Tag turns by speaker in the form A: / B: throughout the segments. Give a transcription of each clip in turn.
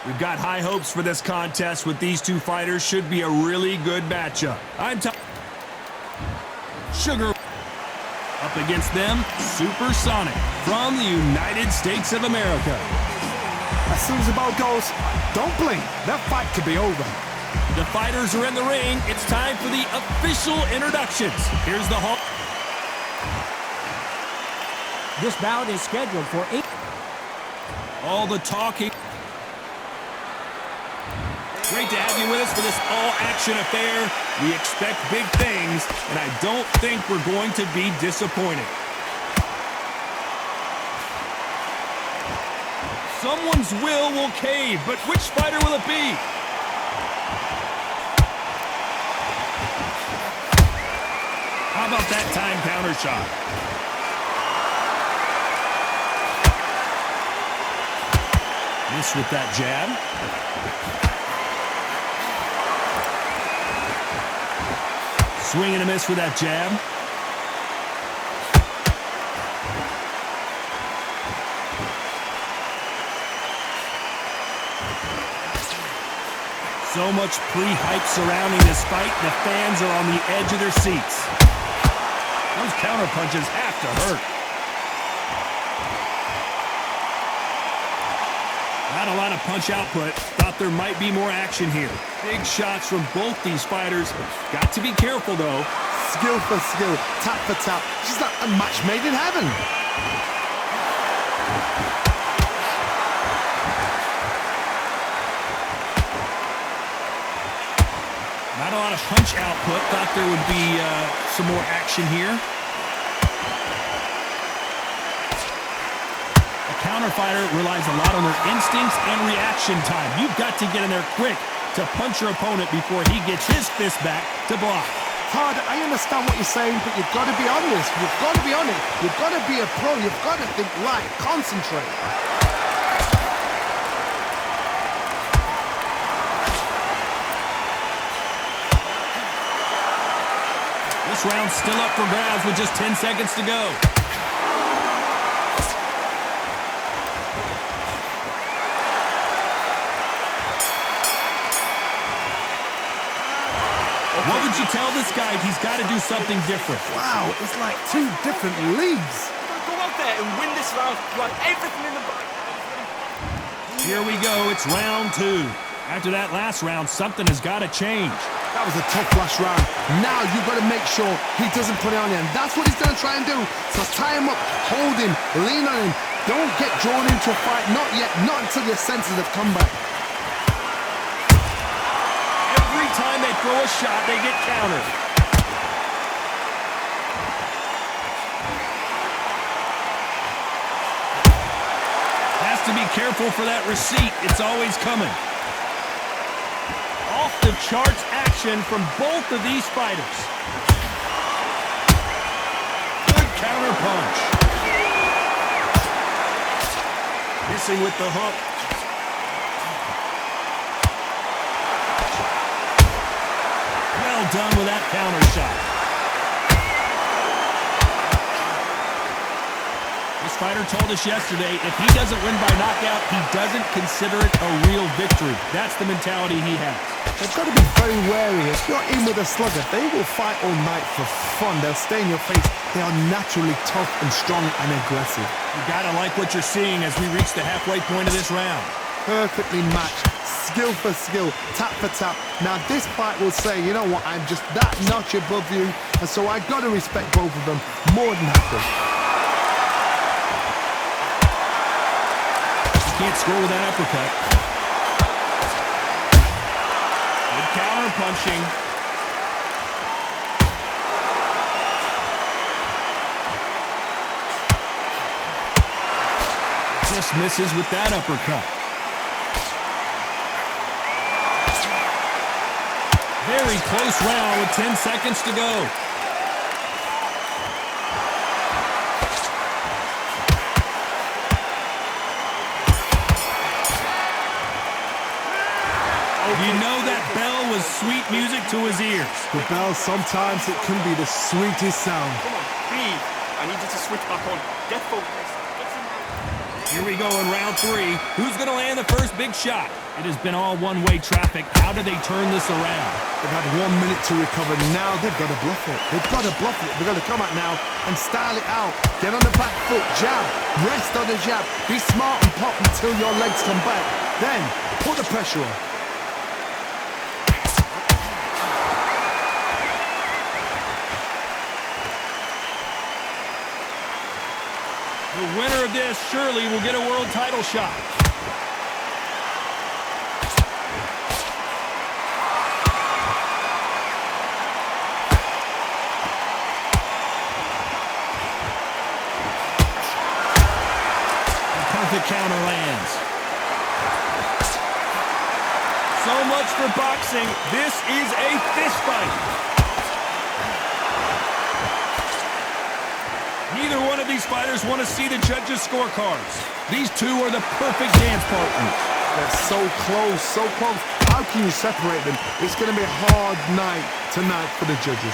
A: We've got high hopes for this contest with these two fighters. Should be a really good matchup. Sugar up against them, Supersonic from the United States of America.
B: As soon as the bell goes, don't blink. That fight could be over.
A: The fighters are in the ring. It's time for the official introductions. Here's the hall.
C: This bout is scheduled for 8.
A: All the talking. Great to have you with us for this all-action affair. We expect big things, and I don't think we're going to be disappointed. Someone's will cave, but which fighter will it be? How about that time counter shot? Miss with that jab. Swing and a miss for that jab. So much pre-hype surrounding this fight. The fans are on the edge of their seats. Those counter punches have to hurt. Not a lot of punch output. Thought there might be more action here. Big shots from both these fighters. Got to be careful, though.
B: Skill for skill, tap for tap. She's like a match made in heaven.
A: Not a lot of punch output. Thought there would be some more action here. A counter fighter relies a lot on their instincts and reaction time. You've got to get in there quick to punch your opponent before he gets his fist back to block.
B: Todd, I understand what you're saying, but you've got to be honest. You've got to be on it. You've got to be a pro. You've got to think right. Concentrate.
A: This round's still up for grabs with just 10 seconds to go. What would you tell this guy? He's got to do something different.
B: Wow, it's like two different leagues.
D: Go out there and win this round. You have everything in the bag.
A: Here we go. It's round 2. After that last round, something has got to change.
B: That was a tough last round. Now you've got to make sure he doesn't put it on you. And that's what he's going to try and do. So tie him up, hold him, lean on him. Don't get drawn into a fight. Not yet. Not until your senses have come back.
A: Every time they throw a shot, they get countered. Has to be careful for that receipt. It's always coming. Off the charts action from both of these fighters. Good counter punch. Missing with the hook. Well done with that counter shot. This fighter told us yesterday, if he doesn't win by knockout, he doesn't consider it a real victory. That's the mentality he has.
B: They've got to be very wary. If you're in with a slugger, they will fight all night for fun. They'll stay in your face. They are naturally tough and strong and aggressive.
A: You gotta like what you're seeing as we reach the halfway point of this round.
B: Perfectly matched. Skill for skill, tap for tap. Now this fight will say, you know what, I'm just that notch above you, and so I got to respect both of them more than happy.
A: Can't score with that uppercut. Good counter punching. Just misses with that uppercut. Very close round with 10 seconds to go. You know that bell was sweet music to his ears.
B: The bell, sometimes it can be the sweetest sound.
D: Come on, breathe. I need you to switch back on. Get focused.
A: Here we go in round 3. Who's going to land the first big shot? It has been all one-way traffic. How do they turn this around?
B: They've had 1 minute to recover. Now they've got to bluff it. They've got to bluff it. They've got to come out now and style it out. Get on the back foot, jab. Rest on the jab. Be smart and pop until your legs come back. Then put the pressure on.
A: The winner of this surely will get a world title shot. The counter lands. So much for boxing. This is a fist fight. Neither one of these fighters want to see the judges' scorecards. These two are the perfect dance partners.
B: They're so close, so close. How can you separate them? It's going to be a hard night tonight for the judges.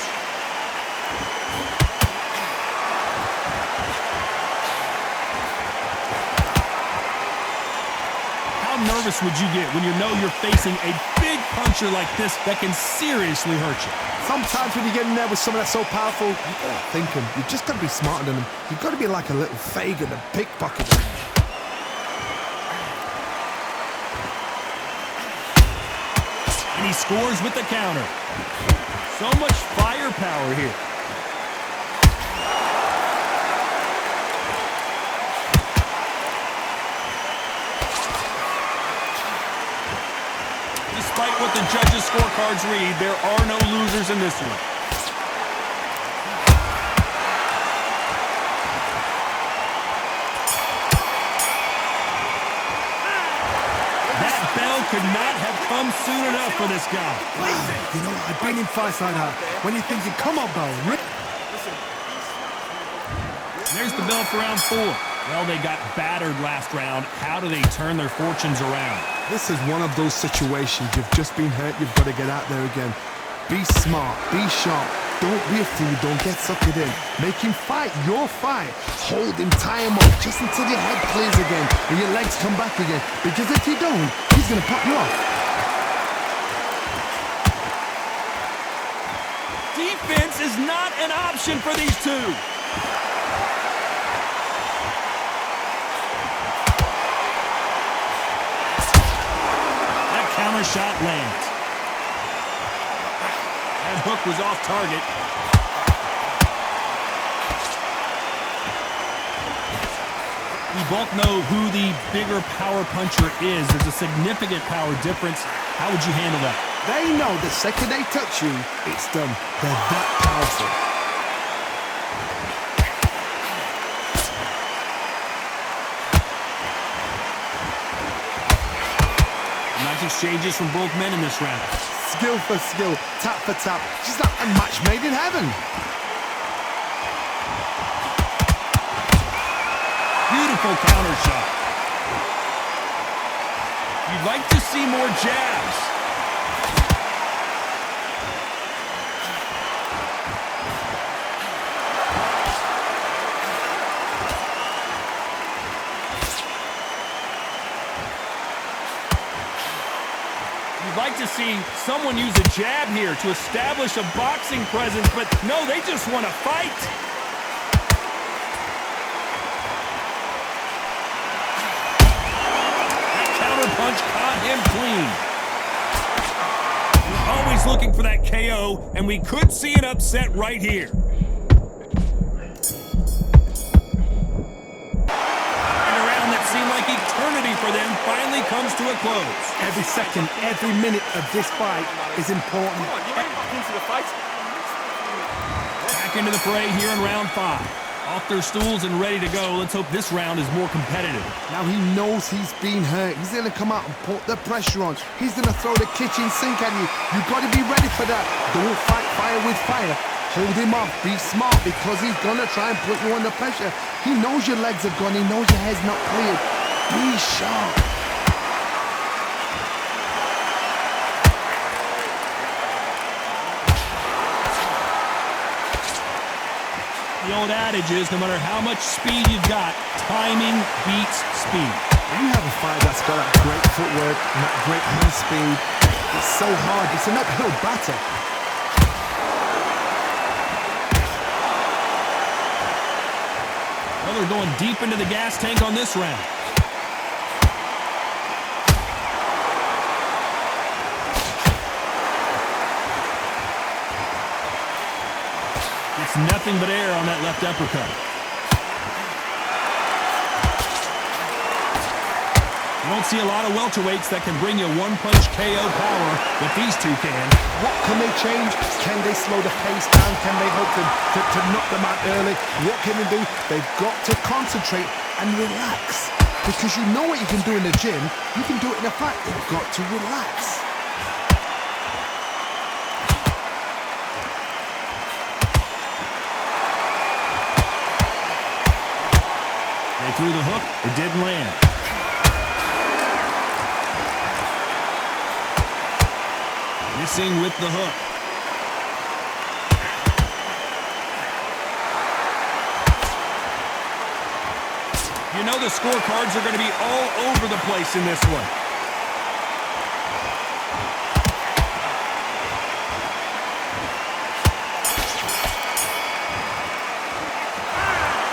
A: Nervous would you get when you know you're facing a big puncher like this that can seriously hurt you?
B: Sometimes when you get in there with someone that's so powerful, you gotta think him. You've just got to be smarter than him. You've got to be like a little Fagin and pickpocket him.
A: And he scores with the counter. So much firepower here. Despite what the judges' scorecards read, there are no losers in this one. That bell could not have come soon enough for this guy.
B: You know, I've been in fights like that. When you're thinking, come on, Bell, rip.
A: There's the bell for round 4. Well, they got battered last round. How do they turn their fortunes around?
B: This is one of those situations. You've just been hurt. You've got to get out there again. Be smart. Be sharp. Don't be a fool. Don't get suckered in. Make him fight your fight. Hold him, tie him up just until your head clears again and your legs come back again. Because if you don't, he's going to pop you off.
A: Defense is not an option for these two. Counter shot lands. That hook was off target. We both know who the bigger power puncher is. There's a significant power difference. How would you handle that?
B: They know the second they touch you, it's done. They're that powerful.
A: Exchanges from both men in this round.
B: Skill for skill, tap for tap. Just like a match made in heaven.
A: Beautiful counter shot. You'd like to see more jabs. Like to see someone use a jab here to establish a boxing presence, but no, they just want to fight. That counter punch caught him clean. We're always looking for that KO, and we could see an upset right here. Seemed like eternity for them finally comes to a close.
B: Every second, every minute of this fight is important.
D: Come on, you ain't into the fight.
A: Back into the fray here in round 5. Off their stools and ready to go. Let's hope this round is more competitive.
B: Now he knows he's been hurt. He's going to come out and put the pressure on. He's going to throw the kitchen sink at you. You've got to be ready for that. Don't fight fire with fire. Hold him off. Be smart because he's going to try and put you under pressure. He knows your legs are gone. He knows your head's not cleared. Be sharp.
A: The old adage is, no matter how much speed you've got, timing beats speed.
B: When you have a fight that's got that great footwork and that great hand speed, it's so hard. It's an uphill battle.
A: Well, they're going deep into the gas tank on this round. It's nothing but air on that left uppercut. You don't see a lot of welterweights that can bring you one-punch KO power, but these two can.
B: What can they change? Can they slow the pace down? Can they hope to knock them out early? What can they do? They've got to concentrate and relax. Because you know what you can do in the gym, you can do it in a fight. You've got to relax.
A: They threw the hook. It didn't land. Missing with the hook. You know the scorecards are going to be all over the place in this one.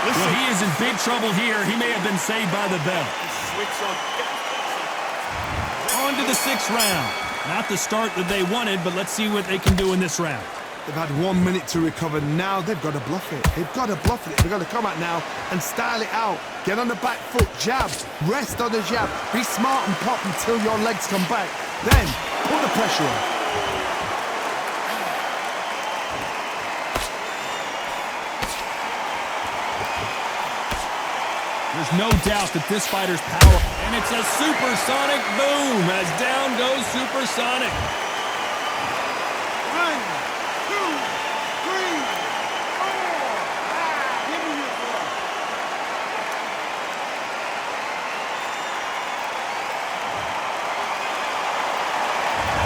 A: Well, he is in big trouble here. He may have been saved by the bell. On to the 6th round. Not the start that they wanted, but let's see what they can do in this round.
B: They've had 1 minute to recover. Now they've got to bluff it. They've got to bluff it. They've got to come out now and style it out. Get on the back foot, jab, rest on the jab. Be smart and pop until your legs come back. Then put the pressure on.
A: There's no doubt that this fighter's power, and it's a supersonic boom as down goes Supersonic.
B: 1, 2, 3, 4, 5. Give me your ball.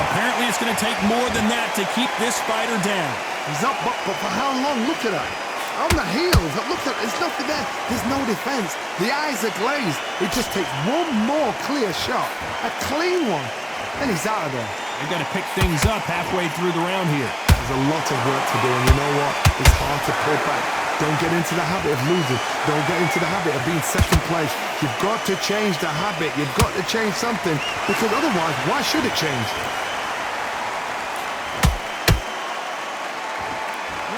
A: Apparently it's going to take more than that to keep this fighter down.
B: He's up, but for how long? Look at that. On the heels, look at, there's nothing there. There's no defense. The eyes are glazed. It just takes one more clear shot, a clean one, and he's out of there.
A: They've got to pick things up halfway through the round here.
B: There's a lot of work to do, and you know what? It's hard to pull back. Don't get into the habit of losing. Don't get into the habit of being second place. You've got to change the habit. You've got to change something, because otherwise, why should it change?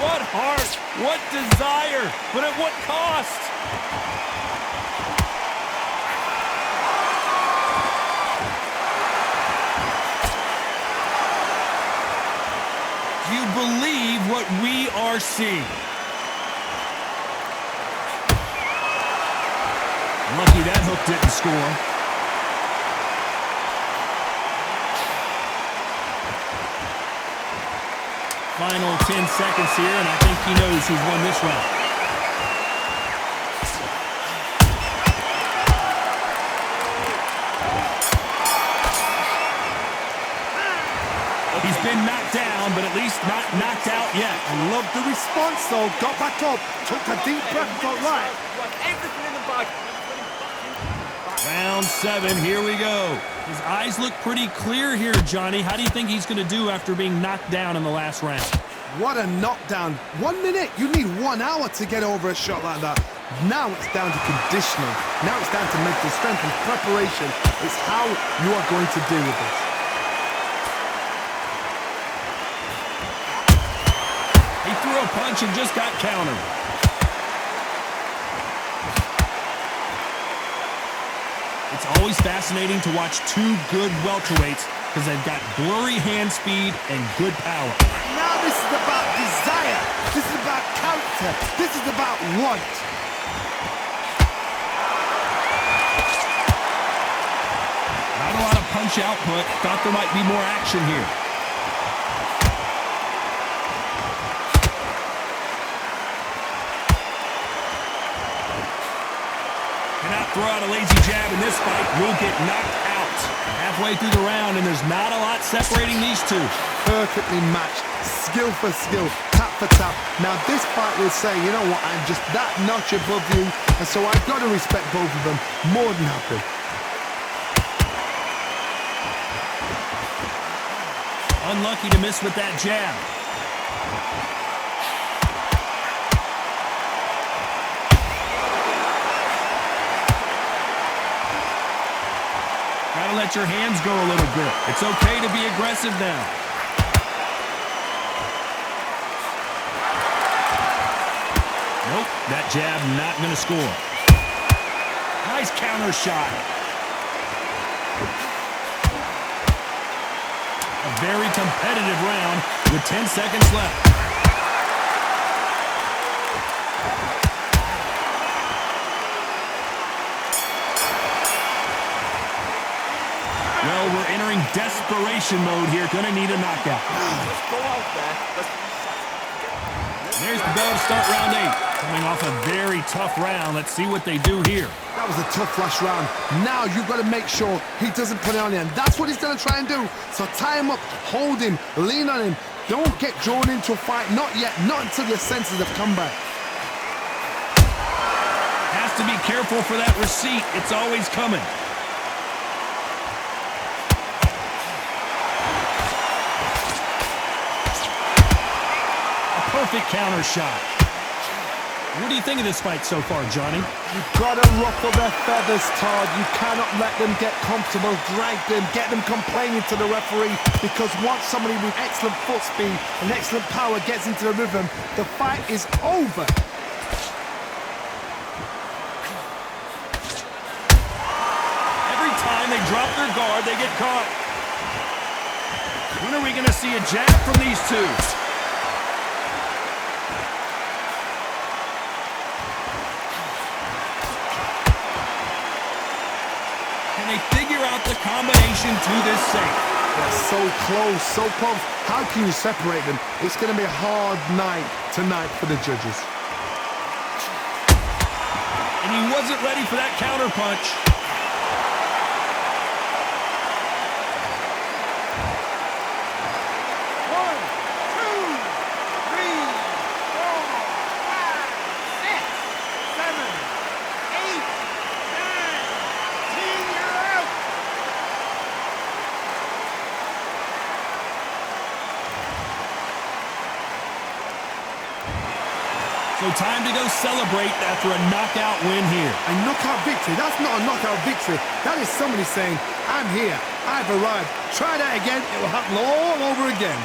A: What heart, what desire, but at what cost? Do you believe what we are seeing? Lucky that hook didn't score. Final 10 seconds here, and I think he knows who's won this round. He's been knocked down, but at least not knocked out yet.
B: I love the response, though. Got back up, took a deep breath, got right.
D: Everything in the bag.
A: Round 7, here we go. His eyes look pretty clear here, Johnny. How do you think he's going to do after being knocked down in the last round?
B: What a knockdown. 1 minute. You need 1 hour to get over a shot like that. Now it's down to conditioning. Now it's down to mental strength and preparation. It's how you are going to deal with this.
A: He threw a punch and just got countered. It's always fascinating to watch two good welterweights because they've got blurry hand speed and good power.
B: Now this is about desire. This is about character. This is about want.
A: Not a lot of punch output. Thought there might be more action here. Cannot throw out a lazy jab in this fight. Will get knocked out. Halfway through the round, and there's not a lot What's separating these two?
B: Perfectly matched, skill for skill, tap for tap. Now this fight will say, you know what, I'm just that notch above you, and so I've got to respect both of them more than happy.
A: Unlucky to miss with that jab. Gotta let your hands go a little bit. It's okay to be aggressive now. Nope, that jab not gonna score. Nice counter shot. A very competitive round with 10 seconds left. Well, we're entering desperation mode here. Gonna need a knockout.
D: Let's go out there.
A: There's the bell to start round 8. Coming off a very tough round. Let's see what they do here.
B: That was a tough last round. Now you've got to make sure he doesn't put it on you, and that's what he's going to try and do. So tie him up, hold him, lean on him. Don't get drawn into a fight. Not yet. Not until your senses have come back.
A: Has to be careful for that receipt. It's always coming. A perfect counter shot. What do you think of this fight so far, Johnny?
B: You've got to ruffle their feathers, Todd. You cannot let them get comfortable, drag them, get them complaining to the referee, because once somebody with excellent foot speed and excellent power gets into the rhythm, the fight is over.
A: Every time they drop their guard, they get caught. When are we going to see a jab from these two? Can they figure out the combination to this safe?
B: They're so close, so close. How can you separate them? It's going to be a hard night tonight for the judges.
A: And he wasn't ready for that counter punch. So time to go celebrate after a knockout win here.
B: A knockout victory? That's not a knockout victory. That is somebody saying, I'm here, I've arrived. Try that again, it will happen all over again.